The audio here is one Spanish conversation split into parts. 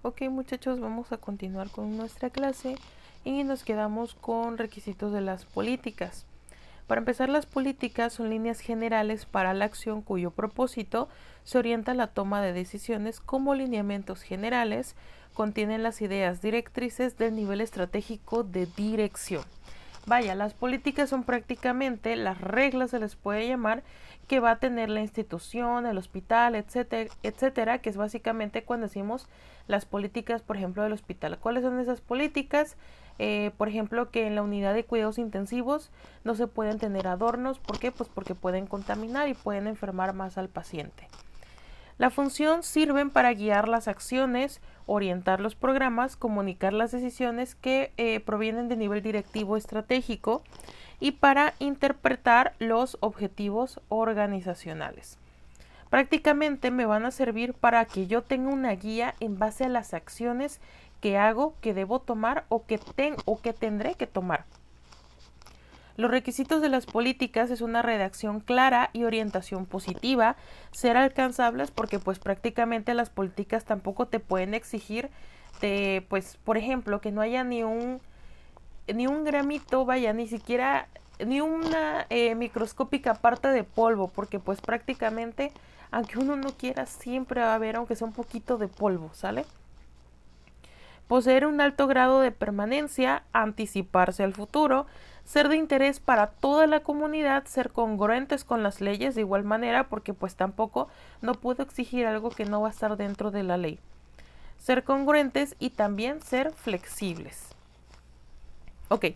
Ok, muchachos, vamos a continuar con nuestra clase y nos quedamos con requisitos de las políticas. Para empezar, las políticas son líneas generales para la acción cuyo propósito se orienta a la toma de decisiones como lineamientos generales, contienen las ideas directrices del nivel estratégico de dirección. Vaya, las políticas son prácticamente las reglas, se les puede llamar, que va a tener la institución, el hospital, etcétera, etcétera, que es básicamente cuando decimos las políticas, por ejemplo, del hospital. ¿Cuáles son esas políticas? Por ejemplo, que en la unidad de cuidados intensivos no se pueden tener adornos. ¿Por qué? Pues porque pueden contaminar y pueden enfermar más al paciente. La función sirven para guiar las acciones, orientar los programas, comunicar las decisiones que provienen de nivel directivo estratégico y para interpretar los objetivos organizacionales. Prácticamente me van a servir para que yo tenga una guía en base a las acciones que hago, que debo tomar o que tendré que tomar. Los requisitos de las políticas es una redacción clara y orientación positiva, ser alcanzables porque pues prácticamente las políticas tampoco te pueden exigir de, pues por ejemplo, que no haya ni un gramito, vaya, ni siquiera ni una microscópica parte de polvo, porque pues prácticamente, aunque uno no quiera, siempre va a haber, aunque sea un poquito de polvo, ¿sale? Poseer un alto grado de permanencia, anticiparse al futuro, ser de interés para toda la comunidad, ser congruentes con las leyes de igual manera, porque pues tampoco no puedo exigir algo que no va a estar dentro de la ley. Ser congruentes y también ser flexibles. Ok,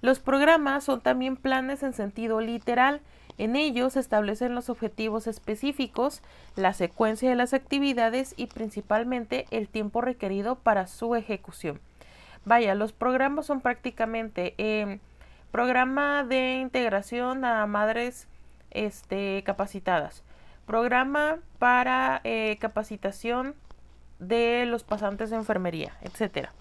los programas son también planes en sentido literal. En ellos se establecen los objetivos específicos, la secuencia de las actividades y principalmente el tiempo requerido para su ejecución. Vaya, los programas son prácticamente programa de integración a madres capacitadas, programa para capacitación de los pasantes de enfermería, etcétera.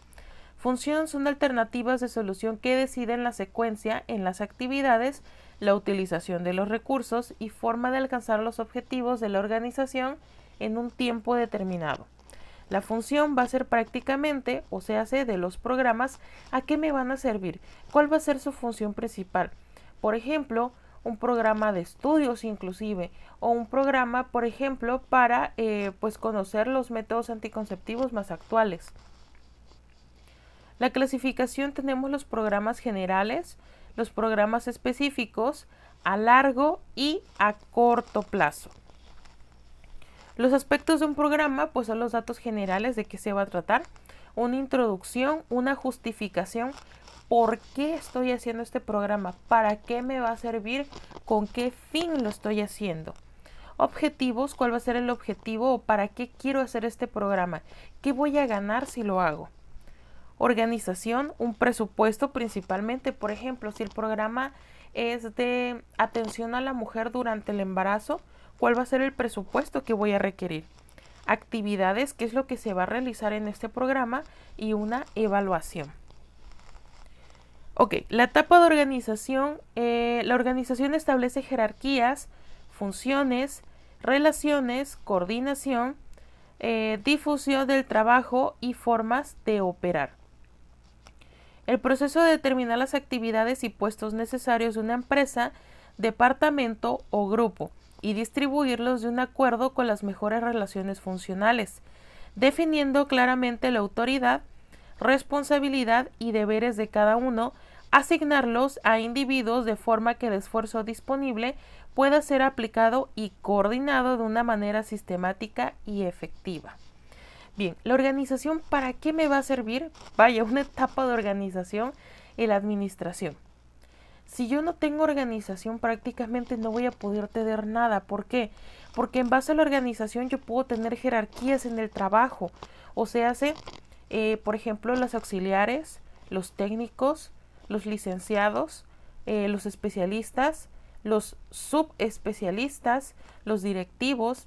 Función son alternativas de solución que deciden la secuencia en las actividades, la utilización de los recursos y forma de alcanzar los objetivos de la organización en un tiempo determinado. La función va a ser prácticamente, o sea, de los programas, ¿a qué me van a servir? ¿Cuál va a ser su función principal? Por ejemplo, un programa de estudios inclusive, o un programa, por ejemplo, para pues conocer los métodos anticonceptivos más actuales. La clasificación tenemos los programas generales, los programas específicos, a largo y a corto plazo. Los aspectos de un programa pues son los datos generales de qué se va a tratar, una introducción, una justificación, por qué estoy haciendo este programa, para qué me va a servir, con qué fin lo estoy haciendo. Objetivos, cuál va a ser el objetivo o para qué quiero hacer este programa, qué voy a ganar si lo hago. Organización, un presupuesto principalmente, por ejemplo, si el programa es de atención a la mujer durante el embarazo, ¿cuál va a ser el presupuesto que voy a requerir? Actividades, qué es lo que se va a realizar en este programa y una evaluación. Ok, la etapa de organización, la organización establece jerarquías, funciones, relaciones, coordinación, difusión del trabajo y formas de operar. El proceso de determinar las actividades y puestos necesarios de una empresa, departamento o grupo y distribuirlos de un acuerdo con las mejores relaciones funcionales, definiendo claramente la autoridad, responsabilidad y deberes de cada uno, asignarlos a individuos de forma que el esfuerzo disponible pueda ser aplicado y coordinado de una manera sistemática y efectiva. Bien, la organización, ¿para qué me va a servir? Vaya, una etapa de organización y la administración. Si yo no tengo organización, prácticamente no voy a poder tener nada. ¿Por qué? Porque en base a la organización yo puedo tener jerarquías en el trabajo. O sea, por ejemplo, los auxiliares, los técnicos, los licenciados, los especialistas, los subespecialistas, los directivos,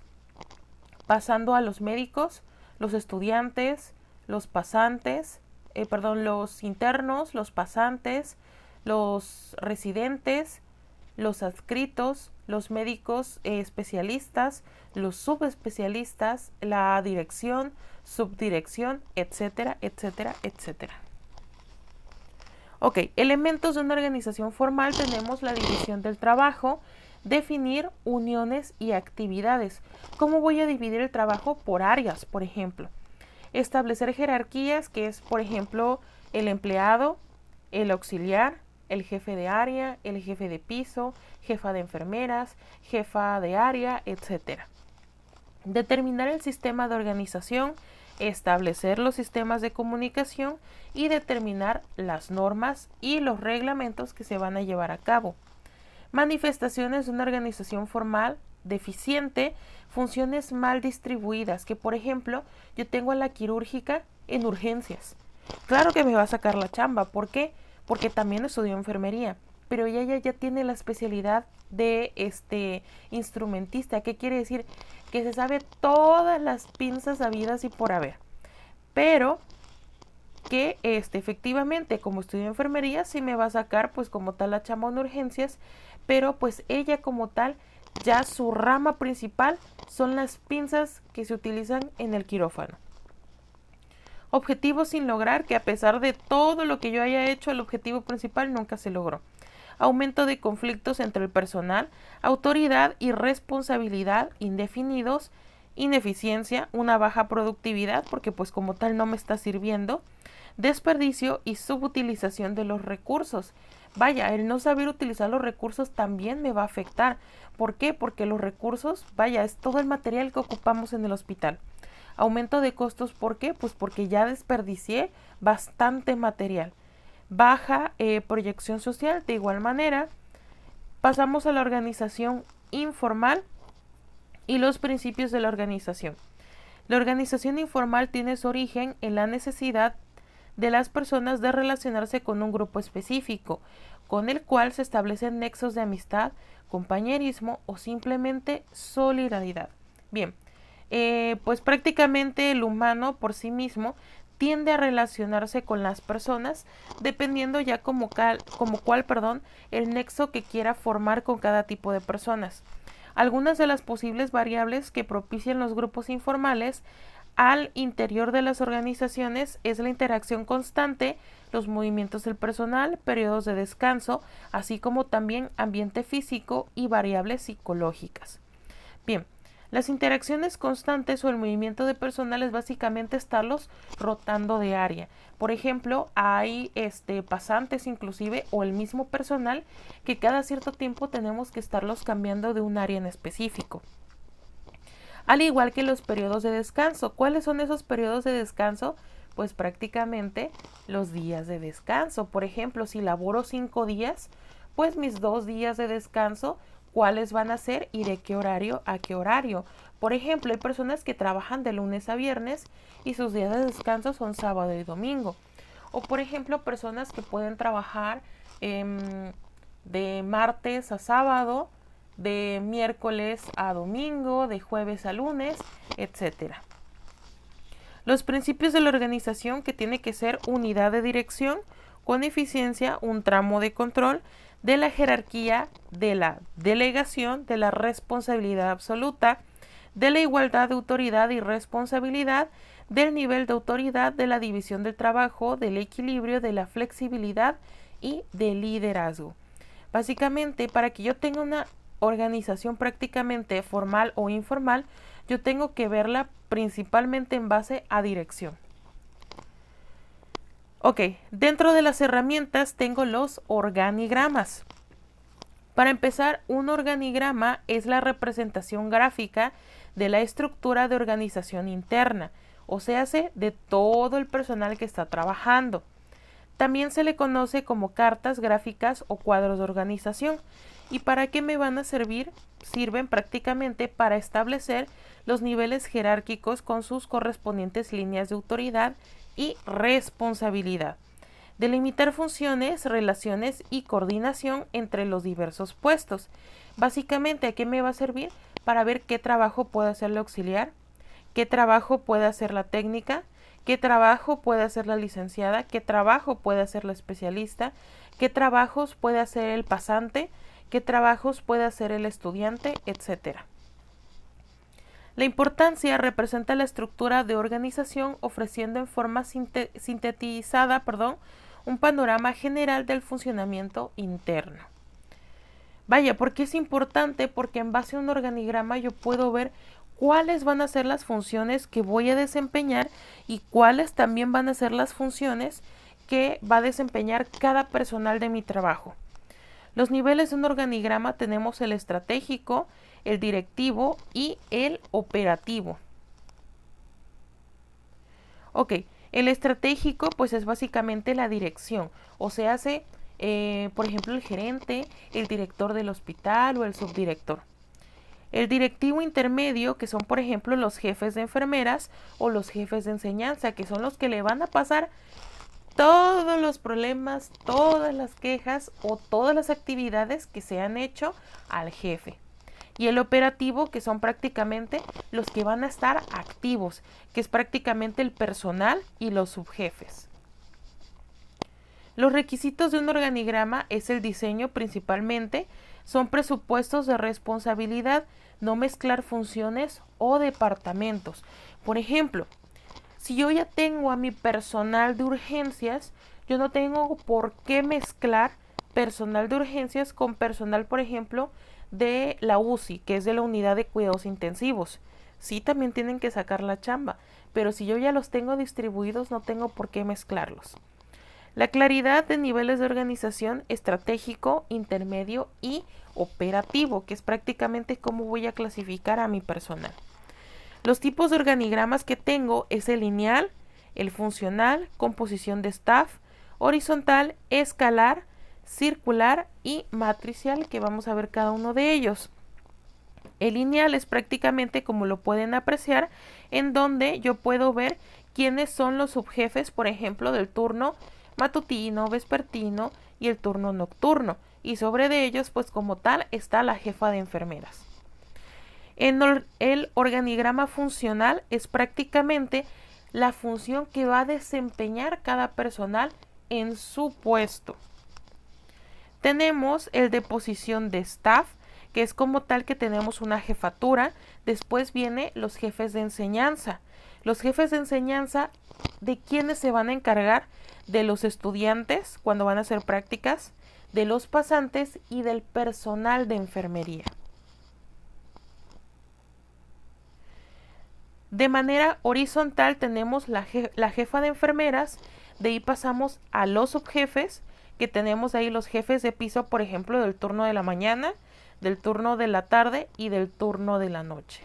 pasando a los médicos, los estudiantes, los pasantes, los internos, los pasantes, los residentes, los adscritos, los médicos especialistas, los subespecialistas, la dirección, subdirección, etcétera, etcétera, etcétera. Ok, elementos de una organización formal tenemos la división del trabajo, definir uniones y actividades. ¿Cómo voy a dividir el trabajo? Por áreas, por ejemplo. Establecer jerarquías, que es, por ejemplo, el empleado, el auxiliar, el jefe de área, el jefe de piso, jefa de enfermeras, jefa de área, etc. Determinar el sistema de organización, establecer los sistemas de comunicación y determinar las normas y los reglamentos que se van a llevar a cabo. Manifestaciones de una organización formal deficiente, funciones mal distribuidas, que por ejemplo yo tengo a la quirúrgica en urgencias. Claro que me va a sacar la chamba, ¿por qué? Porque también estudió enfermería, pero ella ya tiene la especialidad de instrumentista. ¿Qué quiere decir? Que se sabe todas las pinzas habidas y por haber. Pero que efectivamente, como estudió enfermería, sí me va a sacar pues como tal la chamba en urgencias, pero pues ella como tal, ya su rama principal son las pinzas que se utilizan en el quirófano. Objetivos sin lograr, que a pesar de todo lo que yo haya hecho, el objetivo principal nunca se logró. Aumento de conflictos entre el personal, autoridad y responsabilidad indefinidos, ineficiencia, una baja productividad porque pues como tal no me está sirviendo, desperdicio y subutilización de los recursos. Vaya, el no saber utilizar los recursos también me va a afectar. ¿Por qué? Porque los recursos, vaya, es todo el material que ocupamos en el hospital. Aumento de costos, ¿por qué? Pues porque ya desperdicié bastante material. Baja proyección social, de igual manera. Pasamos a la organización informal y los principios de la organización. La organización informal tiene su origen en la necesidad de las personas de relacionarse con un grupo específico, con el cual se establecen nexos de amistad, compañerismo o simplemente solidaridad. Bien, pues prácticamente el humano por sí mismo tiende a relacionarse con las personas dependiendo ya como cuál, el nexo que quiera formar con cada tipo de personas. Algunas de las posibles variables que propician los grupos informales al interior de las organizaciones es la interacción constante, los movimientos del personal, periodos de descanso, así como también ambiente físico y variables psicológicas. Bien, las interacciones constantes o el movimiento de personal es básicamente estarlos rotando de área. Por ejemplo, hay pasantes inclusive o el mismo personal que cada cierto tiempo tenemos que estarlos cambiando de un área en específico. Al igual que los periodos de descanso. ¿Cuáles son esos periodos de descanso? Pues prácticamente los días de descanso. Por ejemplo, si laboro 5 días, pues mis 2 días de descanso, ¿cuáles van a ser y de qué horario a qué horario? Por ejemplo, hay personas que trabajan de lunes a viernes y sus días de descanso son sábado y domingo. O por ejemplo, personas que pueden trabajar de martes a sábado, de miércoles a domingo, de jueves a lunes, etc. Los principios de la organización, que tiene que ser unidad de dirección, con eficiencia, un tramo de control, de la jerarquía, de la delegación, de la responsabilidad absoluta, de la igualdad de autoridad y responsabilidad, del nivel de autoridad, de la división del trabajo, del equilibrio, de la flexibilidad y del liderazgo. Básicamente, para que yo tenga una organización prácticamente formal o informal, yo tengo que verla principalmente en base a dirección. Ok, dentro de las herramientas tengo los organigramas. Para empezar, un organigrama es la representación gráfica de la estructura de organización interna, o sea, de todo el personal que está trabajando. También se le conoce como cartas gráficas o cuadros de organización. ¿Y para qué me van a servir? Sirven prácticamente para establecer los niveles jerárquicos con sus correspondientes líneas de autoridad y responsabilidad. Delimitar funciones, relaciones y coordinación entre los diversos puestos. Básicamente, ¿a qué me va a servir? Para ver qué trabajo puede hacer la auxiliar, qué trabajo puede hacer la técnica, qué trabajo puede hacer la licenciada, qué trabajo puede hacer la especialista, qué trabajos puede hacer el pasante, qué trabajos puede hacer el estudiante, etc. La importancia representa la estructura de organización ofreciendo en forma sintetizada, un panorama general del funcionamiento interno. Vaya, ¿por qué es importante? Porque en base a un organigrama yo puedo ver cuáles van a ser las funciones que voy a desempeñar y cuáles también van a ser las funciones que va a desempeñar cada personal de mi trabajo. Los niveles de un organigrama tenemos el estratégico, el directivo y el operativo. Ok, el estratégico pues es básicamente la dirección, o se hace, por ejemplo, el gerente, el director del hospital o el subdirector. El directivo intermedio, que son por ejemplo los jefes de enfermeras o los jefes de enseñanza, que son los que le van a pasar todos los problemas, todas las quejas o todas las actividades que se han hecho al jefe. Y el operativo, que son prácticamente los que van a estar activos, que es prácticamente el personal y los subjefes. Los requisitos de un organigrama es el diseño principalmente, son presupuestos de responsabilidad, no mezclar funciones o departamentos. Por ejemplo, si yo ya tengo a mi personal de urgencias, yo no tengo por qué mezclar personal de urgencias con personal, por ejemplo, de la UCI, que es de la unidad de cuidados intensivos. Sí, también tienen que sacar la chamba, pero si yo ya los tengo distribuidos, no tengo por qué mezclarlos. La claridad de niveles de organización estratégico, intermedio y operativo, que es prácticamente cómo voy a clasificar a mi personal. Los tipos de organigramas que tengo es el lineal, el funcional, composición de staff, horizontal, escalar, circular y matricial, que vamos a ver cada uno de ellos. El lineal es prácticamente, como lo pueden apreciar, en donde yo puedo ver quiénes son los subjefes, por ejemplo, del turno matutino, vespertino y el turno nocturno, y sobre de ellos, pues como tal, está la jefa de enfermeras. En el organigrama funcional es prácticamente la función que va a desempeñar cada personal en su puesto. Tenemos el de posición de staff, que es como tal que tenemos una jefatura. Después viene los jefes de enseñanza. Los jefes de enseñanza, ¿de quiénes se van a encargar? De los estudiantes cuando van a hacer prácticas, de los pasantes y del personal de enfermería. De manera horizontal tenemos la jefa de enfermeras, de ahí pasamos a los subjefes, que tenemos ahí los jefes de piso, por ejemplo, del turno de la mañana, del turno de la tarde y del turno de la noche.